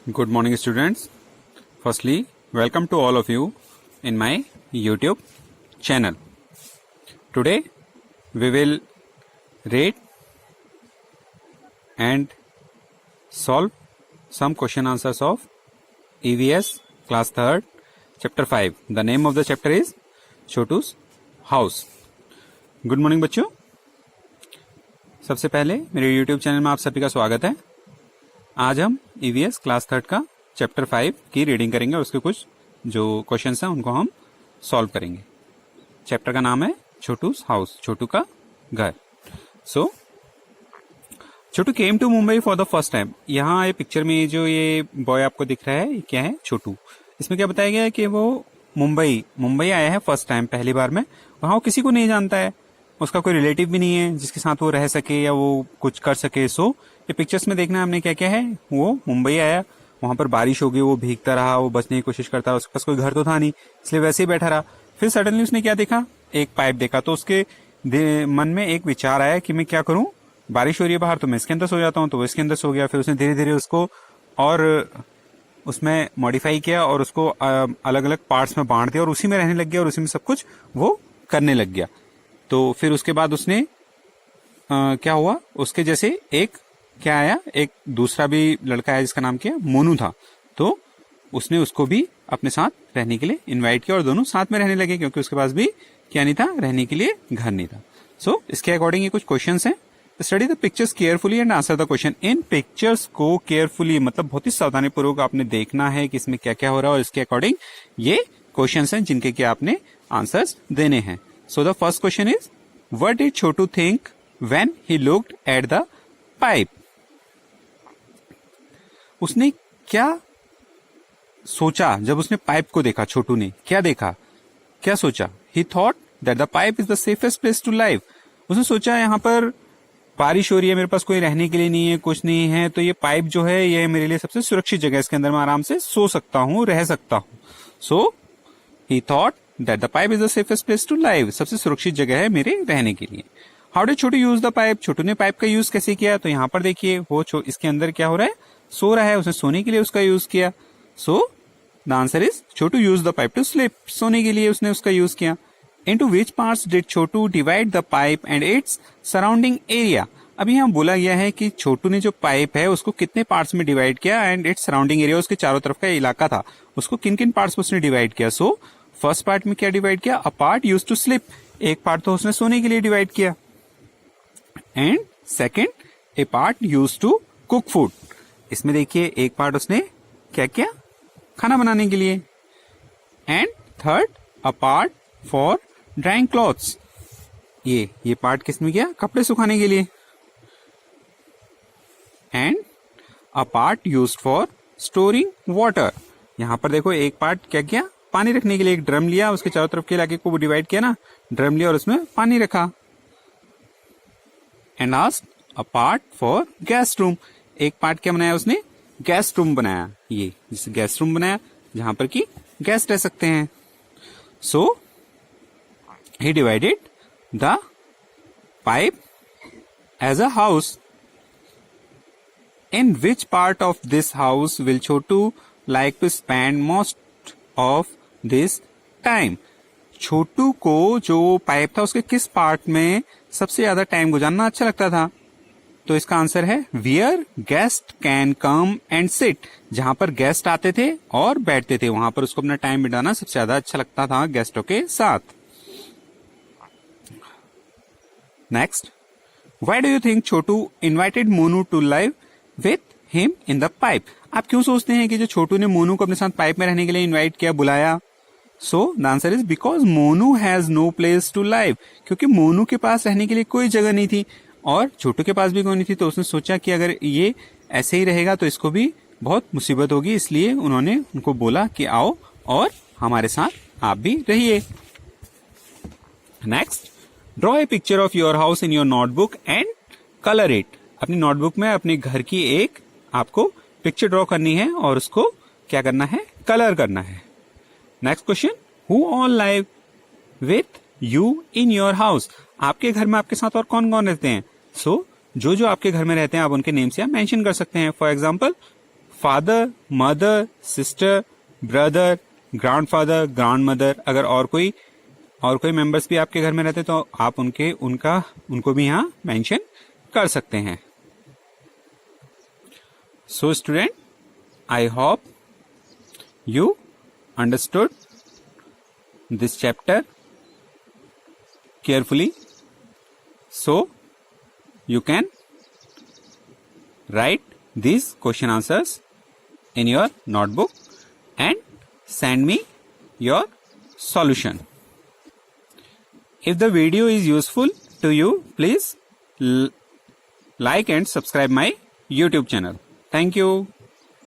Good morning, students. Firstly, welcome to all of you in my YouTube channel. Today, we will read and solve some question answers of EVS class 3rd, chapter 5. The name of the chapter is Chotu's House. Good morning, बच्चों. सबसे पहले मेरे YouTube channel में आप सभी का स्वागत है. आज हम EVS क्लास 3rd का चैप्टर 5 की रीडिंग करेंगे और उसके कुछ जो क्वेश्चंस हैं उनको हम सॉल्व करेंगे. चैप्टर का नाम है छोटूस हाउस, छोटू का घर. So Chhotu came to Mumbai for the first time. यहाँ ये पिक्चर में जो ये बॉय आपको दिख रहा है, ये क्या है? छोटू. इसमें क्या बताया गया है कि वो मुंबई आया है फर्स्ट टाइम, पहली बार में. वहां वो किसी को नहीं जानता है, उसका कोई रिलेटिव भी नहीं है जिसके साथ वो रह सके या वो कुछ कर सके. सो ये पिक्चर्स में देखना है हमने क्या क्या है. वो मुंबई आया, वहां पर बारिश हो गई, वो भीगता रहा, वो बचने की कोशिश करता रहा, उसके पास कोई घर तो था नहीं, इसलिए वैसे ही बैठा रहा. फिर सडनली उसने क्या देखा? एक पाइप देखा. तो उसके मन में एक विचार आया कि मैं क्या करूं, बारिश हो रही है बाहर तो मैं इसके अंदर सो जाता हूं. तो वो इसके अंदर सो गया. फिर उसने धीरे धीरे उसको और उसमें मॉडिफाई किया और उसको अलग अलग पार्ट्स में बांट दिया और उसी में रहने लग गया और उसी में सब कुछ वो करने लग गया. तो फिर उसके बाद उसने क्या हुआ, उसके जैसे एक क्या आया, एक दूसरा भी लड़का है जिसका नाम क्या मोनू था. तो उसने उसको भी अपने साथ रहने के लिए इनवाइट किया और दोनों साथ में रहने लगे क्योंकि उसके पास भी क्या नहीं था, रहने के लिए घर नहीं था. सो इसके अकॉर्डिंग ये कुछ क्वेश्चंस हैं. Study the pictures carefully and answer the question. In pictures को केयरफुली मतलब बहुत ही सावधानी पूर्वक आपने देखना है कि इसमें क्या क्या हो रहा है और इसके अकॉर्डिंग ये क्वेश्चंस हैं जिनके कि आपने आंसर्स देने हैं. So the first question is, what did Chotu think when he looked at the pipe? उसने क्या सोचा जब उसने पाइप को देखा? छोटू ने क्या देखा, क्या सोचा? He thought that the pipe is the safest place to live. उसने सोचा यहाँ पर बारिश हो रही है, मेरे पास कोई रहने के लिए नहीं है, कुछ नहीं है, तो ये पाइप जो है ये मेरे लिए सबसे सुरक्षित जगह है, इसके अंदर मैं आराम से सो सकता हूँ, रह सकता हूँ. So he thought that the pipe is the safest place to live. सबसे सुरक्षित जगह है मेरे रहने के लिए. How did Chhotu use the pipe? छोटू ने पाइप का यूज कैसे किया? तो यहाँ पर देखिए वो इसके अंदर क्या हो रहा है, सो रहा है, उसने सोने के लिए उसका यूज किया. So the answer is Chhotu use the pipe to sleep. सोने के लिए उसने उसका यूज किया. Into which parts did Chhotu divide the pipe and its surrounding area? अभी यहाँ बोला गया है कि छोटू ने जो पाइप है उसको कितने पार्ट्स में डिवाइड किया एंड इट्स सराउंडिंग एरिया, उसके चारों तरफ का इलाका था, उसको किन किन पार्ट्स में उसने डिवाइड किया. सो फर्स्ट पार्ट में क्या डिवाइड किया? A part use to sleep. एक पार्ट तो उसने सोने के लिए डिवाइड किया. And second, a part use to cook food. इसमें देखिए एक पार्ट उसने क्या किया? खाना बनाने के लिए. And third, a part for drawing clothes. ये पार्ट किसमें गया? कपड़े सुखाने के लिए. And a part use for storing water. यहां पर देखो एक पार्ट क्या किया? पानी रखने के लिए. एक ड्रम लिया, उसके चारों तरफ के इलाके को डिवाइड किया ना, ड्रम लिया और उसमें पानी रखा. And last, a part for guest room. एक पार्ट क्या बनाया उसने? गेस्ट रूम बनाया. ये जिसे गेस्ट रूम बनाया जहां पर कि गेस्ट रह सकते हैं. So he divided the pipe as a house. In which part of this house will Chhotu like to spend most of this time? Chhotu को जो पाइप था उसके किस पार्ट में सबसे ज्यादा टाइम गुजारना अच्छा लगता था? तो इसका आंसर है wear guest can come and sit. जहां पर गेस्ट आते थे और बैठते थे वहां पर उसको अपना टाइम बिताना सबसे ज्यादा अच्छा लगता था गेस्टों के साथ. Next, why do you think Chhotu invited Monu to live with him in the pipe? आप क्यों सोचते हैं कि जो छोटू ने मोनू को अपने साथ पाइप में रहने के लिए इनवाइट किया, बुलाया? So the answer is because Monu has no place to live. क्योंकि मोनू के पास रहने के लिए कोई जगह नहीं थी और छोटू के पास भी कोई नहीं थी. तो उसने सोचा कि अगर ये ऐसे ही रहेगा तो इसको भी बहुत मुसीबत होगी, इसलिए उन्होंने उनको बोला कि आओ और हमारे साथ आप भी रहिए. Next, draw a picture of your house in your notebook and colour it. अपनी नोटबुक में अपने घर की एक आपको पिक्चर ड्रॉ करनी है और उसको क्या करना है? कलर करना है. Next question, who all live with you in your house? आपके घर में आपके साथ और कौन कौन रहते हैं? सो जो आपके घर में रहते हैं आप उनके नेम से आप मेंशन कर सकते हैं. For example father, mother, sister, brother, grandfather, grandmother. अगर और कोई मेंबर्स भी आपके घर में रहते तो आप उनको भी यहाँ मेंशन कर सकते हैं। So student, I hope you understood this chapter carefully, so you can write these question answers in your notebook and send me your solution. If the video is useful to you, please like and subscribe my YouTube channel. Thank you.